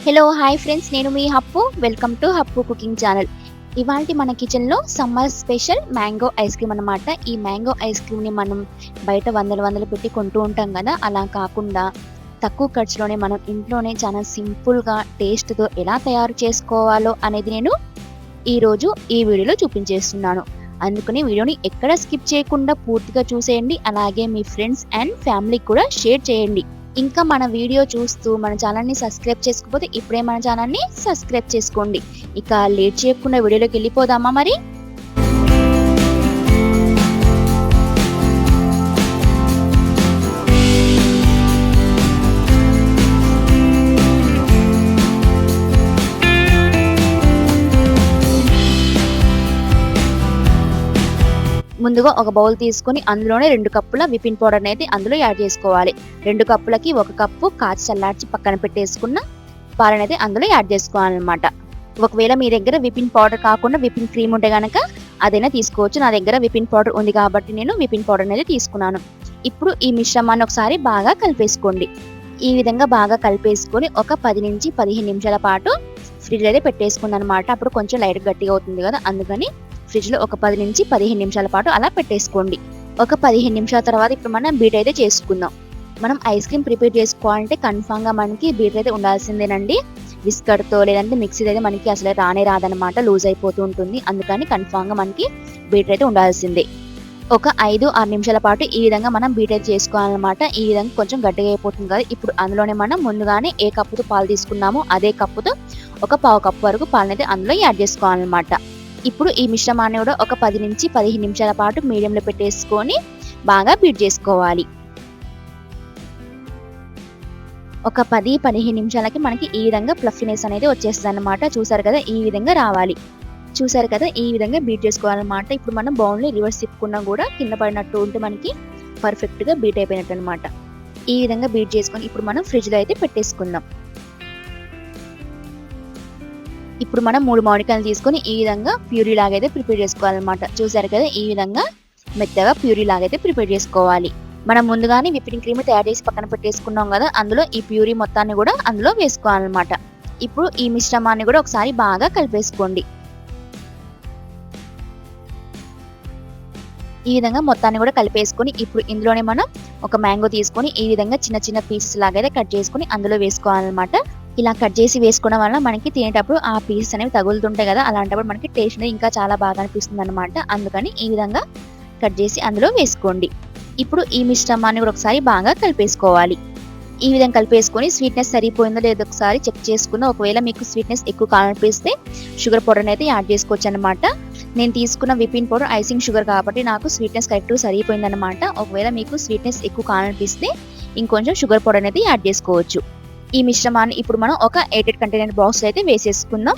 Hello hi friends, నేను మీ Happu. Welcome to Happu cooking channel. ఇవాల్టి మన కిచెన్లో summer special mango ice cream అనమాట. ఈ మ్యాంగో ఐస్ క్రీమ్ని మనం బయట వందలు పెట్టి కొంటూ ఉంటాం కదా, అలా కాకుండా తక్కువ ఖర్చులోనే మనం ఇంట్లోనే చాలా సింపుల్గా టేస్ట్తో ఎలా తయారు చేసుకోవాలో అనేది నేను ఈరోజు ఈ వీడియోలో చూపించేస్తున్నాను. అందుకని వీడియోని ఎక్కడ స్కిప్ చేయకుండా పూర్తిగా చూసేయండి. అలాగే మీ ఫ్రెండ్స్ అండ్ ఫ్యామిలీకి కూడా షేర్ చేయండి. ఇంకా మన వీడియో చూస్తూ మన ఛానల్ని సబ్స్క్రైబ్ చేసుకోకపోతే ఇప్పుడే మన ఛానల్ని సబ్స్క్రైబ్ చేసుకోండి. ఇక లేట్ చేయకుండా వీడియోలోకి వెళ్ళిపోదామా మరి. ముందుగా ఒక బౌల్ తీసుకొని అందులోనే 2 కప్పుల విపిన్ పౌడర్ అనేది అందులో యాడ్ చేసుకోవాలి. 2 కప్పులకి 1 కప్పు కాచి చల్లార్చి పక్కన పెట్టేసుకున్న పాలనైతే అందులో యాడ్ చేసుకోవాలన్నమాట. ఒకవేళ మీ దగ్గర విపిన్ పౌడర్ కాకుండా విపిన్ క్రీమ్ ఉంటే కనుక అదైనా తీసుకోవచ్చు. నా దగ్గర విపిన్ పౌడర్ ఉంది కాబట్టి నేను విపిన్ పౌడర్ అనేది తీసుకున్నాను. ఇప్పుడు ఈ మిశ్రమాన్ని ఒకసారి బాగా కలిపేసుకోండి. ఈ విధంగా బాగా కలిపేసుకొని ఒక 10 నుంచి 15 నిమిషాల పాటు ఫ్రిడ్జ్ అయితే పెట్టేసుకుంది అనమాట. అప్పుడు కొంచెం లైట్ గట్టిగా అవుతుంది కదా, అందుకని ఫ్రిడ్జ్లో ఒక 10 నుంచి 15 నిమిషాల పాటు అలా పెట్టేసుకోండి. ఒక 15 నిమిషాల తర్వాత ఇప్పుడు మనం బీట్ అయితే చేసుకుందాం. మనం ఐస్ క్రీమ్ ప్రిపేర్ చేసుకోవాలంటే కన్ఫామ్గా మనకి బీట్ అయితే ఉండాల్సిందేనండి. విస్కర్తో లేదంటే మిక్సీ అయితే మనకి అసలు రాదనమాట, లూజ్ అయిపోతూ ఉంటుంది. అందుకని కన్ఫామ్గా మనకి బీట్ అయితే ఉండాల్సిందే. ఒక 5-6 నిమిషాల పాటు ఈ విధంగా మనం బీట్ అయితే చేసుకోవాలన్నమాట. ఈ విధంగా కొంచెం గట్టిగా అయిపోతుంది కదా. ఇప్పుడు అందులోనే మనం ముందుగానే ఏ కప్పుతో పాలు తీసుకున్నామో అదే కప్పుతో ఒక పావు కప్పు వరకు పాలను అయితే అందులో యాడ్ చేసుకోవాలన్నమాట. ఇప్పుడు ఈ మిశ్రమాన్ని కూడా ఒక 10 నుంచి 15 నిమిషాల పాటు మీడియంలో పెట్టేసుకొని బాగా బీట్ చేసుకోవాలి. ఒక 10-15 నిమిషాలకి మనకి ఈ విధంగా ఫ్లఫీనెస్ అనేది వచ్చేస్తుంది అనమాట. చూసారు కదా, ఈ విధంగా రావాలి. చూసారు కదా, ఈ విధంగా బీట్ చేసుకోవాలన్నమాట. ఇప్పుడు మనం బౌల్ని రివర్స్ తిప్పుకున్నా కూడా కింద పడినట్టు ఉంటే మనకి పర్ఫెక్ట్గా బీట్ అయిపోయినట్టు అనమాట. ఈ విధంగా బీట్ చేసుకొని ఇప్పుడు మనం ఫ్రిడ్జ్లో అయితే పెట్టేసుకుందాం. ఇప్పుడు మనం 3 మామిడికాయలు తీసుకొని ఈ విధంగా ప్యూరీ లాగైతే ప్రిపేర్ చేసుకోవాలన్నమాట. చూసారు కదా, ఈ విధంగా మెత్తగా ప్యూరీ లాగైతే ప్రిపేర్ చేసుకోవాలి. మనం ముందుగానే విప్పింగ్ క్రీమ్ తయారు చేసి పక్కన పెట్టేసుకున్నాం కదా, అందులో ఈ ప్యూరీ మొత్తాన్ని కూడా అందులో వేసుకోవాలన్నమాట. ఇప్పుడు ఈ మిశ్రమాన్ని కూడా ఒకసారి బాగా కలిపేసుకోండి. ఈ విధంగా మొత్తాన్ని కూడా కలిపేసుకొని ఇప్పుడు ఇందులోనే మనం ఒక మ్యాంగో తీసుకొని ఈ విధంగా చిన్న చిన్న పీసెస్ లాగైతే కట్ చేసుకొని అందులో వేసుకోవాలన్నమాట. ఇలా కట్ చేసి వేసుకోవడం వల్ల మనకి తినేటప్పుడు ఆ పీసెస్ అనేవి తగులుతుంటాయి కదా, అలాంటప్పుడు మనకి టేస్ట్ అనేది ఇంకా చాలా బాగా అనిపిస్తుంది అనమాట. అందుకని ఈ విధంగా కట్ చేసి అందులో వేసుకోండి. ఇప్పుడు ఈ మిశ్రమాన్ని కూడా ఒకసారి బాగా కలిపేసుకోవాలి. ఈ విధంగా కలిపేసుకొని స్వీట్నెస్ సరిపోయిందో లేదో ఒకసారి చెక్ చేసుకుందాం. ఒకవేళ మీకు స్వీట్నెస్ ఎక్కువ కావాలనిపిస్తే షుగర్ పౌడర్ అయితే యాడ్ చేసుకోవచ్చు అనమాట. నేను తీసుకున్న విపిన్ పౌడర్ ఐసింగ్ షుగర్ కాబట్టి నాకు స్వీట్నెస్ కరెక్ట్ సరిపోయింది అనమాట. ఒకవేళ మీకు స్వీట్నెస్ ఎక్కువ కావాలనిపిస్తే ఇంకొంచెం షుగర్ పౌడర్ అనేది యాడ్ చేసుకోవచ్చు. ఈ మిశ్రమాన్ని ఇప్పుడు మనం ఒక 8 కంటైనర్ బాక్స్ అయితే వేసేసుకుందాం.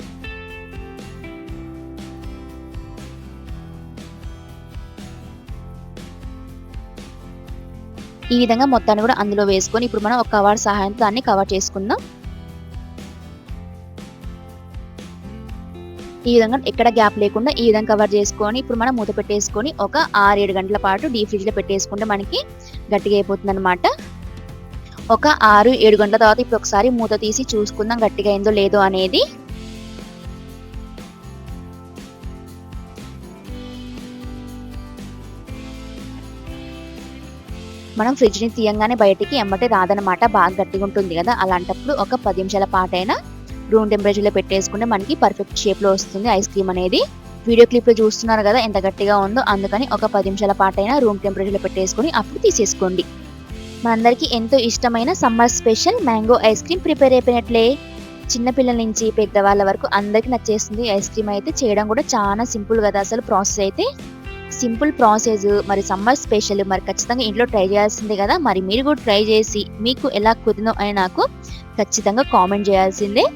ఈ విధంగా మొత్తాన్ని కూడా అందులో వేసుకొని ఇప్పుడు మనం ఒక కవర్ సహాయంతో దాన్ని కవర్ చేసుకుందాం. ఈ విధంగా ఎక్కడ గ్యాప్ లేకుండా ఈ విధంగా కవర్ చేసుకొని ఇప్పుడు మనం మూత పెట్టేసుకొని ఒక 6-7 గంటల పాటు డీప్ ఫ్రిడ్జ్లో పెట్టేసుకుంటే మనకి గట్టిగా అయిపోతుంది అనమాట. ఒక 6-7 గంటల తర్వాత ఇప్పుడు ఒకసారి మూత తీసి చూసుకుందాం గట్టిగా అయిందో లేదో అనేది. మనం ఫ్రిడ్జ్ని తీయంగానే బయటికి ఎమ్మటే రాదనమాట, బాగా గట్టిగా ఉంటుంది కదా. అలాంటప్పుడు ఒక 10 నిమిషాల పాటైనా రూమ్ టెంపరేచర్లో పెట్టేసుకుంటే మనకి పర్ఫెక్ట్ షేప్లో వస్తుంది ఐస్ క్రీమ్ అనేది. వీడియో క్లిప్లో చూస్తున్నారు కదా ఎంత గట్టిగా ఉందో, అందుకని ఒక 10 నిమిషాల పాటైనా రూమ్ టెంపరేచర్లో పెట్టేసుకొని అప్పుడు తీసేసుకోండి. మనందరికీ ఎంతో ఇష్టమైన summer special mango ice cream prepare అయిపోయినట్లే. చిన్నపిల్లల నుంచి పెద్దవాళ్ళ వరకు అందరికీ నచ్చేస్తుంది. ఐస్ క్రీమ్ అయితే చేయడం కూడా చాలా సింపుల్ కదా, అసలు ప్రాసెస్ అయితే సింపుల్ ప్రాసెస్. మరి సమ్మర్ స్పెషల్ మరి ఖచ్చితంగా ఇంట్లో ట్రై చేయాల్సిందే కదా. మరి మీరు కూడా ట్రై చేసి మీకు ఎలా కుదిరిందో అని నాకు ఖచ్చితంగా కామెంట్ చేయాల్సిందే.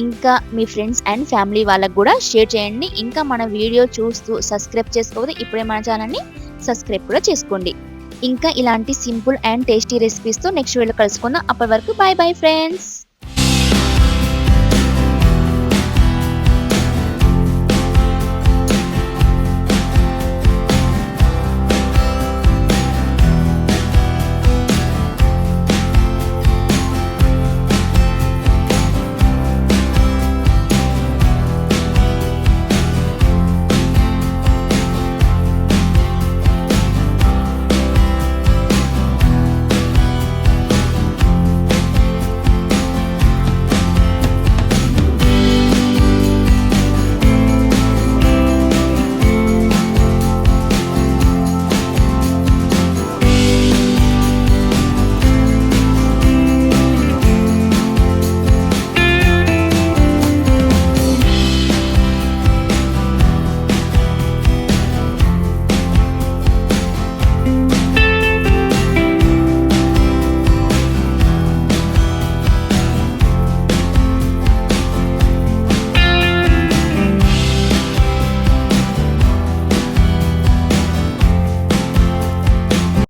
ఇంకా మీ ఫ్రెండ్స్ అండ్ ఫ్యామిలీ వాళ్ళకు కూడా షేర్ చేయండి. ఇంకా మన వీడియో చూస్తూ సబ్స్క్రైబ్ చేసుకోకపోతే ఇప్పుడే మన ఛానల్ని సబ్స్క్రైబ్ కూడా చేసుకోండి. ఇంకా ఇలాంటి సింపుల్ అండ్ టేస్టీ రెసిపీస్తో నెక్స్ట్ వీడియోలో కలుసుకుందాం. అప్పటి వరకు బాయ్ బాయ్ ఫ్రెండ్స్.